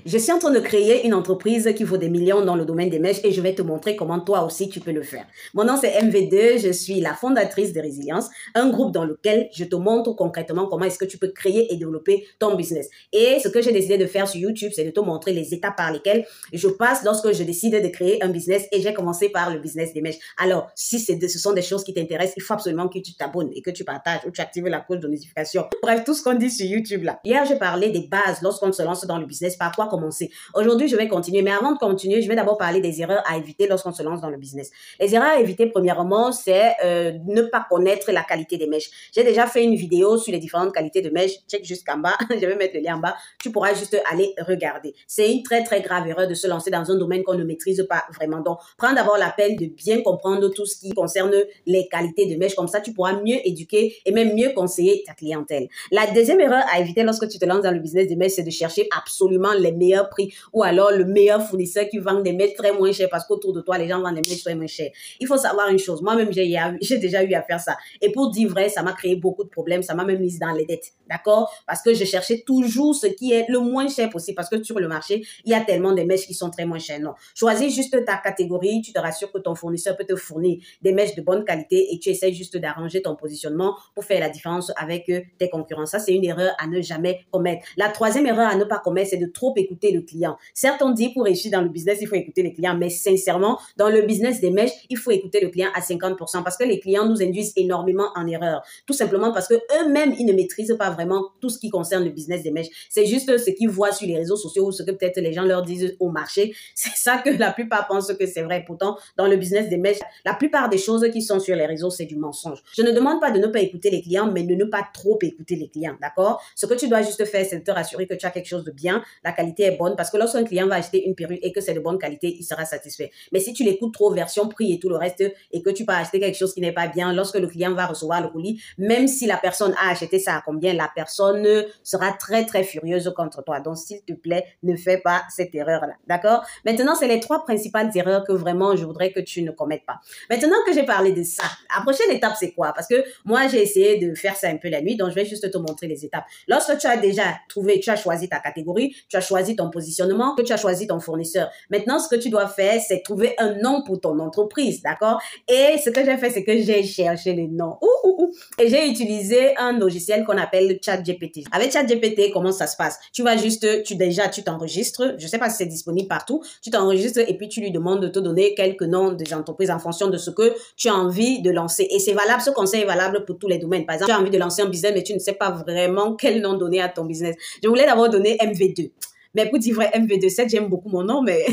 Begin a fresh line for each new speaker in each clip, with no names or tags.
Je suis en train de créer une entreprise qui vaut des millions dans le domaine des mèches et je vais te montrer comment toi aussi tu peux le faire. Mon nom c'est MV2, je suis la fondatrice de Résilience, un groupe dans lequel je te montre concrètement comment est-ce que tu peux créer et développer ton business. Et ce que j'ai décidé de faire sur YouTube, c'est de te montrer les étapes par lesquelles je passe lorsque je décide de créer un business et j'ai commencé par le business des mèches. Alors, si ce sont des choses qui t'intéressent, il faut absolument que tu t'abonnes et que tu partages ou tu actives la cloche de notification. Bref, tout ce qu'on dit sur YouTube là. Hier, j'ai parlé des bases lorsqu'on se lance dans le business, par quoi commencer. Aujourd'hui, je vais continuer. Mais avant de continuer, je vais d'abord parler des erreurs à éviter lorsqu'on se lance dans le business. Les erreurs à éviter, premièrement, c'est ne pas connaître la qualité des mèches. J'ai déjà fait une vidéo sur les différentes qualités de mèches. Check jusqu'en bas. Je vais mettre le lien en bas. Tu pourras juste aller regarder. C'est une très, très grave erreur de se lancer dans un domaine qu'on ne maîtrise pas vraiment. Donc, prends d'abord la peine de bien comprendre tout ce qui concerne les qualités de mèches. Comme ça, tu pourras mieux éduquer et même mieux conseiller ta clientèle. La deuxième erreur à éviter lorsque tu te lances dans le business des mèches, c'est de chercher absolument les meilleurs prix ou alors le meilleur fournisseur qui vend des mèches très moins chères parce qu'autour de toi, les gens vendent des mèches très moins chères. Il faut savoir une chose. Moi-même, j'ai déjà eu à faire ça. Et pour dire vrai, ça m'a créé beaucoup de problèmes. Ça m'a même mise dans les dettes. D'accord? Parce que je cherchais toujours ce qui est le moins cher possible parce que sur le marché, il y a tellement de mèches qui sont très moins chères. Non. Choisis juste ta catégorie. Tu te rassures que ton fournisseur peut te fournir des mèches de bonne qualité et tu essaies juste d'arranger ton positionnement pour faire la différence avec tes concurrents. Ça, c'est une erreur à ne jamais commettre. La troisième erreur à ne pas commettre, c'est de trop écouter le client. Certes, on dit pour réussir dans le business, il faut écouter les clients, mais sincèrement, dans le business des mèches, il faut écouter le client à 50% parce que les clients nous induisent énormément en erreur. Tout simplement parce que eux-mêmes, ils ne maîtrisent pas vraiment tout ce qui concerne le business des mèches. C'est juste ce qu'ils voient sur les réseaux sociaux ou ce que peut-être les gens leur disent au marché. C'est ça que la plupart pensent que c'est vrai. Pourtant, dans le business des mèches, la plupart des choses qui sont sur les réseaux, c'est du mensonge. Je ne demande pas de ne pas écouter les clients, mais de ne pas trop écouter les clients, d'accord? Ce que tu dois juste faire, c'est de te rassurer que tu as quelque chose de bien, la qualité est bonne, parce que lorsqu'un client va acheter une perruque et que c'est de bonne qualité, il sera satisfait. Mais si tu l'écoutes trop, version prix et tout le reste, et que tu peux acheter quelque chose qui n'est pas bien, lorsque le client va recevoir le colis, même si la personne a acheté ça à combien, la personne sera très, très furieuse contre toi. Donc, s'il te plaît, ne fais pas cette erreur-là, d'accord? Maintenant, c'est les 3 principales erreurs que vraiment je voudrais que tu ne commettes pas. Maintenant que j'ai parlé de ça, la prochaine étape, c'est quoi? Parce que moi, j'ai essayé de faire ça un peu la nuit, donc je vais juste te montrer les étapes. Lorsque tu as déjà trouvé, tu as choisi ta catégorie, tu as choisi ton positionnement, que tu as choisi ton fournisseur. Maintenant, ce que tu dois faire, c'est trouver un nom pour ton entreprise, d'accord? Et ce que j'ai fait, c'est que j'ai cherché les noms. Et j'ai utilisé un logiciel qu'on appelle ChatGPT. Avec ChatGPT, comment ça se passe? Tu vas juste, tu t'enregistres. Je sais pas si c'est disponible partout. Tu t'enregistres et puis tu lui demandes de te donner quelques noms des entreprises en fonction de ce que tu as envie de lancer. Et c'est valable, ce conseil est valable pour tous les domaines. Par exemple, tu as envie de lancer un business, mais tu ne sais pas vraiment quel nom donner à ton business. Je voulais d'abord donner MV2. Mais pour dire vrai, MV2, j'aime beaucoup mon nom, mais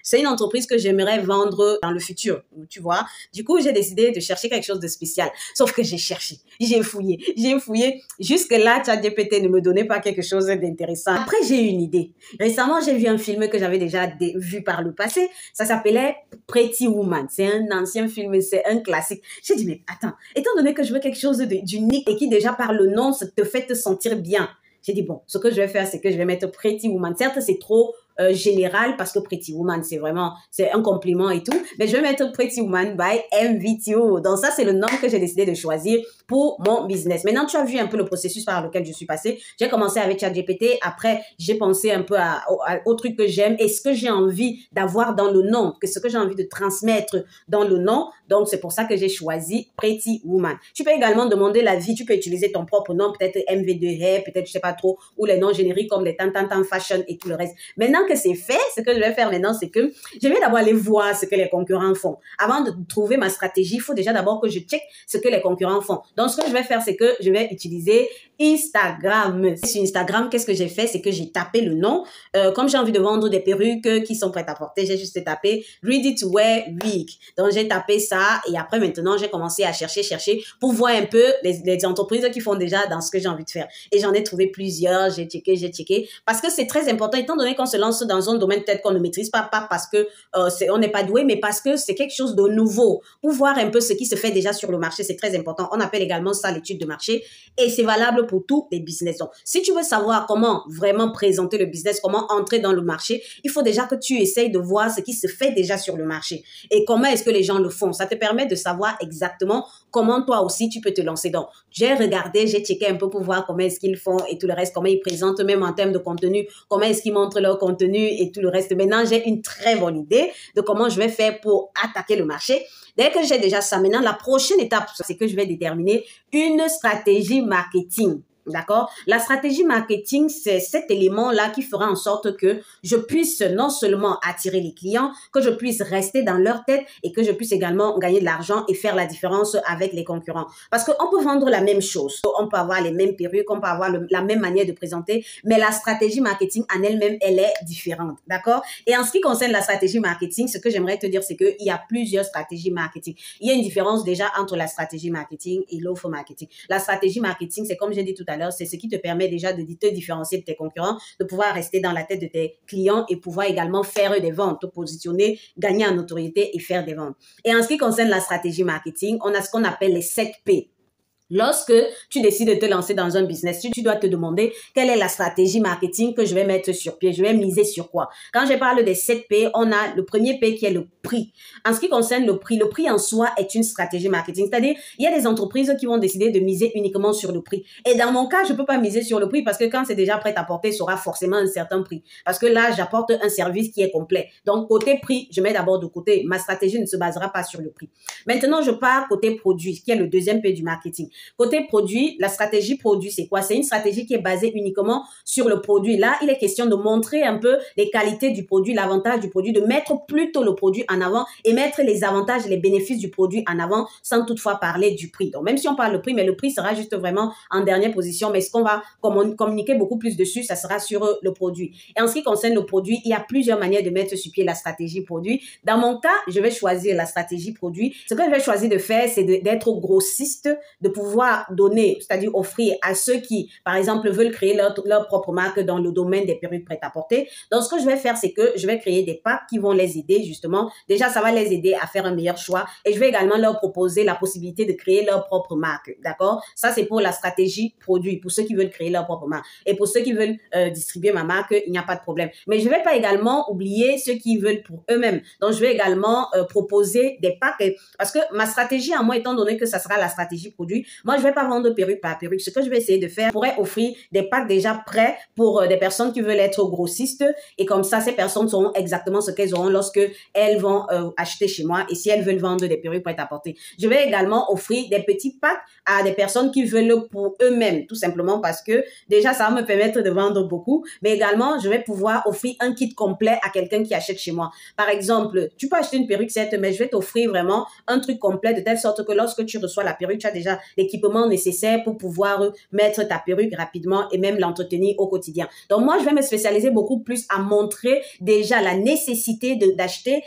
c'est une entreprise que j'aimerais vendre dans le futur, tu vois. Du coup, j'ai décidé de chercher quelque chose de spécial. Sauf que j'ai cherché, j'ai fouillé. Jusque-là, ChatGPT ne me donnait pas quelque chose d'intéressant. Après, j'ai eu une idée. Récemment, j'ai vu un film que j'avais déjà vu par le passé. Ça s'appelait Pretty Woman. C'est un ancien film, c'est un classique. J'ai dit, mais attends, étant donné que je veux quelque chose d'unique et qui déjà par le nom te fait te sentir bien, j'ai dit, bon, ce que je vais faire, c'est que je vais mettre Pretty Woman. Certes, c'est trop général parce que Pretty Woman, c'est un compliment et tout. Mais je vais mettre Pretty Woman by MVTO. Donc ça, c'est le nom que j'ai décidé de choisir pour mon business. Maintenant, tu as vu un peu le processus par lequel je suis passée. J'ai commencé avec ChatGPT. Après, j'ai pensé un peu au truc que j'aime et ce que j'ai envie d'avoir dans le nom, ce que j'ai envie de transmettre dans le nom. Donc, c'est pour ça que j'ai choisi Pretty Woman. Tu peux également demander l'avis. Tu peux utiliser ton propre nom, peut-être MV2 Hair, peut-être, je sais pas trop, ou les noms génériques comme les Tan Fashion et tout le reste. Maintenant que c'est fait, ce que je vais faire maintenant, c'est que je vais d'abord aller voir ce que les concurrents font. Avant de trouver ma stratégie, il faut déjà d'abord que je check ce que les concurrents font. Donc, ce que je vais faire, c'est que je vais utiliser Instagram. Sur Instagram, qu'est-ce que j'ai fait? C'est que j'ai tapé le nom. Comme j'ai envie de vendre des perruques qui sont prêtes à porter, j'ai juste tapé Ready to Wear Wig. Donc, j'ai tapé ça et après, maintenant, j'ai commencé à chercher pour voir un peu les entreprises qui font déjà dans ce que j'ai envie de faire. Et j'en ai trouvé plusieurs. J'ai checké. Parce que c'est très important, étant donné qu'on se lance dans un domaine peut-être qu'on ne maîtrise pas parce que on n'est pas doué, mais parce que c'est quelque chose de nouveau. Pour voir un peu ce qui se fait déjà sur le marché, c'est très important. On appelle également ça l'étude de marché et c'est valable pour tous les business. Donc, si tu veux savoir comment vraiment présenter le business, comment entrer dans le marché, il faut déjà que tu essayes de voir ce qui se fait déjà sur le marché et comment est-ce que les gens le font. Ça te permet de savoir exactement comment toi aussi tu peux te lancer. Donc, j'ai regardé, j'ai checké un peu pour voir comment est-ce qu'ils font et tout le reste, comment ils présentent même en termes de contenu, comment est-ce qu'ils montrent leur contenu contenu et tout le reste. Maintenant, j'ai une très bonne idée de comment je vais faire pour attaquer le marché. Dès que j'ai déjà ça, maintenant, la prochaine étape, c'est que je vais déterminer une stratégie marketing. D'accord? La stratégie marketing, c'est cet élément-là qui fera en sorte que je puisse non seulement attirer les clients, que je puisse rester dans leur tête et que je puisse également gagner de l'argent et faire la différence avec les concurrents. Parce qu'on peut vendre la même chose. On peut avoir les mêmes perruques, on peut avoir la même manière de présenter, mais la stratégie marketing en elle-même, elle est différente. D'accord? Et en ce qui concerne la stratégie marketing, ce que j'aimerais te dire, c'est qu'il y a plusieurs stratégies marketing. Il y a une différence déjà entre la stratégie marketing et l'offre marketing. La stratégie marketing, c'est comme j'ai dit tout à l'heure, c'est ce qui te permet déjà de te différencier de tes concurrents, de pouvoir rester dans la tête de tes clients et pouvoir également faire des ventes, te positionner, gagner en notoriété et faire des ventes. Et en ce qui concerne la stratégie marketing, on a ce qu'on appelle les 7 P. Lorsque tu décides de te lancer dans un business, tu dois te demander quelle est la stratégie marketing que je vais mettre sur pied, je vais miser sur quoi. Quand je parle des 7 P, on a le premier P qui est le prix. En ce qui concerne le prix en soi est une stratégie marketing. C'est-à-dire, il y a des entreprises qui vont décider de miser uniquement sur le prix. Et dans mon cas, je peux pas miser sur le prix parce que quand c'est déjà prêt à porter, ça aura forcément un certain prix. Parce que là, j'apporte un service qui est complet. Donc, côté prix, je mets d'abord de côté. Ma stratégie ne se basera pas sur le prix. Maintenant, je pars côté produit, qui est le deuxième P du marketing. Côté produit, la stratégie produit, c'est quoi? C'est une stratégie qui est basée uniquement sur le produit. Là, il est question de montrer un peu les qualités du produit, l'avantage du produit, de mettre plutôt le produit en avant et mettre les avantages et les bénéfices du produit en avant sans toutefois parler du prix. Donc, même si on parle du prix, mais le prix sera juste vraiment en dernière position. Mais ce qu'on va communiquer beaucoup plus dessus, ça sera sur le produit. Et en ce qui concerne le produit, il y a plusieurs manières de mettre sur pied la stratégie produit. Dans mon cas, je vais choisir la stratégie produit. Ce que je vais choisir de faire, c'est d'être grossiste, de pouvoir donner, c'est-à-dire offrir à ceux qui, par exemple, veulent créer leur propre marque dans le domaine des perruques prêt-à-porter. Donc, ce que je vais faire, c'est que je vais créer des packs qui vont les aider, justement. Déjà, ça va les aider à faire un meilleur choix. Et je vais également leur proposer la possibilité de créer leur propre marque. D'accord? Ça, c'est pour la stratégie produit, pour ceux qui veulent créer leur propre marque. Et pour ceux qui veulent distribuer ma marque, il n'y a pas de problème. Mais je ne vais pas également oublier ceux qui veulent pour eux-mêmes. Donc, je vais également proposer des packs. Parce que ma stratégie, à moi, étant donné que ça sera la stratégie produit, moi, je vais pas vendre perruque par perruque. Ce que je vais essayer de faire, je pourrais offrir des packs déjà prêts pour des personnes qui veulent être grossistes. Et comme ça, ces personnes sauront exactement ce qu'elles auront lorsque elles vont acheter chez moi et si elles veulent vendre des perruques prêtes à porter. Je vais également offrir des petits packs à des personnes qui veulent pour eux-mêmes, tout simplement parce que déjà, ça va me permettre de vendre beaucoup. Mais également, je vais pouvoir offrir un kit complet à quelqu'un qui achète chez moi. Par exemple, tu peux acheter une perruque, certes, mais je vais t'offrir vraiment un truc complet de telle sorte que lorsque tu reçois la perruque, tu as déjà l'équipement nécessaire pour pouvoir mettre ta perruque rapidement et même l'entretenir au quotidien. Donc moi, je vais me spécialiser beaucoup plus à montrer déjà la nécessité d'acheter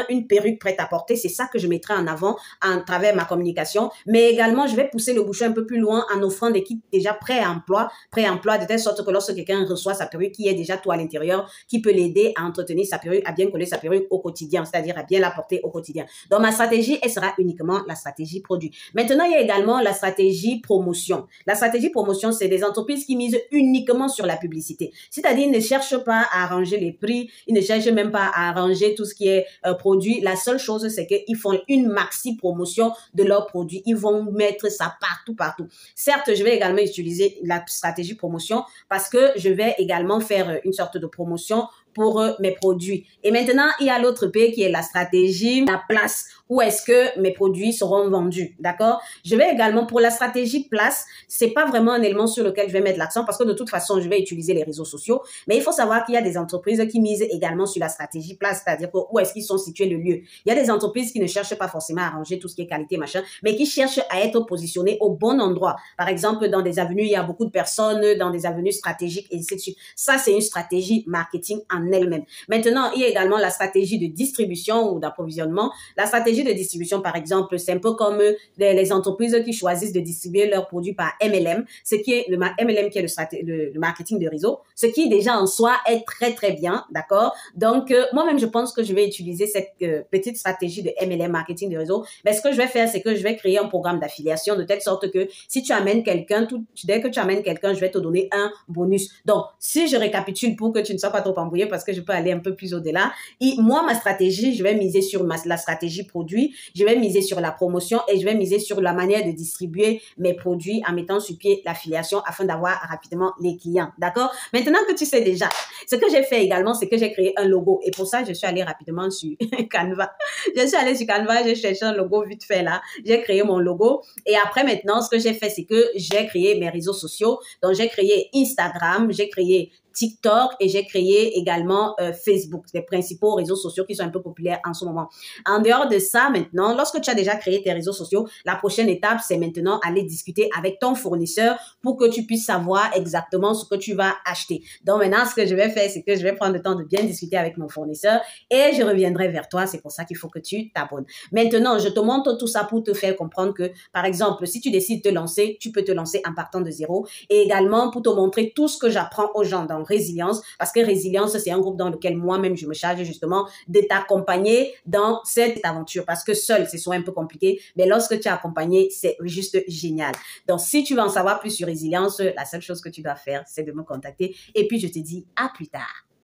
une perruque prête à porter. C'est ça que je mettrai en avant à travers ma communication. Mais également, je vais pousser le bouchon un peu plus loin en offrant des kits déjà prêts à emploi de telle sorte que lorsque quelqu'un reçoit sa perruque, qui est déjà tout à l'intérieur, qui peut l'aider à entretenir sa perruque, à bien coller sa perruque au quotidien, c'est-à-dire à bien la porter au quotidien. Donc ma stratégie, elle sera uniquement la stratégie produit. Maintenant, il y a également la stratégie promotion. La stratégie promotion, c'est des entreprises qui misent uniquement sur la publicité. C'est-à-dire, ils ne cherchent pas à arranger les prix, ils ne cherchent même pas à arranger tout ce qui est produit. La seule chose, c'est qu'ils font une maxi promotion de leurs produits. Ils vont mettre ça partout. Certes, je vais également utiliser la stratégie promotion parce que je vais également faire une sorte de promotion pour mes produits. Et maintenant, il y a l'autre P qui est la stratégie, la place. Où est-ce que mes produits seront vendus, d'accord? Je vais également, pour la stratégie place, c'est pas vraiment un élément sur lequel je vais mettre l'accent parce que de toute façon, je vais utiliser les réseaux sociaux. Mais il faut savoir qu'il y a des entreprises qui misent également sur la stratégie place, c'est-à-dire où est-ce qu'ils sont situés le lieu. Il y a des entreprises qui ne cherchent pas forcément à arranger tout ce qui est qualité, machin, mais qui cherchent à être positionnées au bon endroit. Par exemple, dans des avenues, il y a beaucoup de personnes, dans des avenues stratégiques, et ainsi de suite. Ça, c'est une stratégie marketing en elle-même. Maintenant, il y a également la stratégie de distribution ou d'approvisionnement. La stratégie de distribution, par exemple, c'est un peu comme les entreprises qui choisissent de distribuer leurs produits par MLM, ce qui est le MLM qui est le marketing de réseau, ce qui déjà en soi est très bien, d'accord? Donc, moi-même, je pense que je vais utiliser cette petite stratégie de MLM, marketing de réseau. Mais ce que je vais faire, c'est que je vais créer un programme d'affiliation de telle sorte que si tu amènes quelqu'un, dès que tu amènes quelqu'un, je vais te donner un bonus. Donc, si je récapitule pour que tu ne sois pas trop embrouillé parce que je peux aller un peu plus au-delà, moi, ma stratégie, je vais miser sur la stratégie produit. produits, je vais miser sur la promotion et je vais miser sur la manière de distribuer mes produits en mettant sur pied l'affiliation afin d'avoir rapidement les clients. D'accord? Maintenant que tu sais déjà, ce que j'ai fait également, c'est que j'ai créé un logo et pour ça, je suis allée rapidement sur Canva. Je suis allée sur Canva, j'ai cherché un logo vite fait là, j'ai créé mon logo et après maintenant, ce que j'ai fait, c'est que j'ai créé mes réseaux sociaux. Donc, j'ai créé Instagram, j'ai créé TikTok et j'ai créé également Facebook, les principaux réseaux sociaux qui sont un peu populaires en ce moment. En dehors de ça, maintenant, lorsque tu as déjà créé tes réseaux sociaux, la prochaine étape, c'est maintenant aller discuter avec ton fournisseur pour que tu puisses savoir exactement ce que tu vas acheter. Donc maintenant, ce que je vais faire, c'est que je vais prendre le temps de bien discuter avec mon fournisseur et je reviendrai vers toi. C'est pour ça qu'il faut que tu t'abonnes. Maintenant, je te montre tout ça pour te faire comprendre que, par exemple, si tu décides de te lancer, tu peux te lancer en partant de zéro et également pour te montrer tout ce que j'apprends aux gens dans Résilience, parce que Résilience, c'est un groupe dans lequel moi-même, je me charge justement de t'accompagner dans cette aventure, parce que seul, c'est soit un peu compliqué, mais lorsque tu es accompagné, c'est juste génial. Donc, si tu veux en savoir plus sur Résilience, la seule chose que tu dois faire, c'est de me contacter et puis je te dis à plus tard.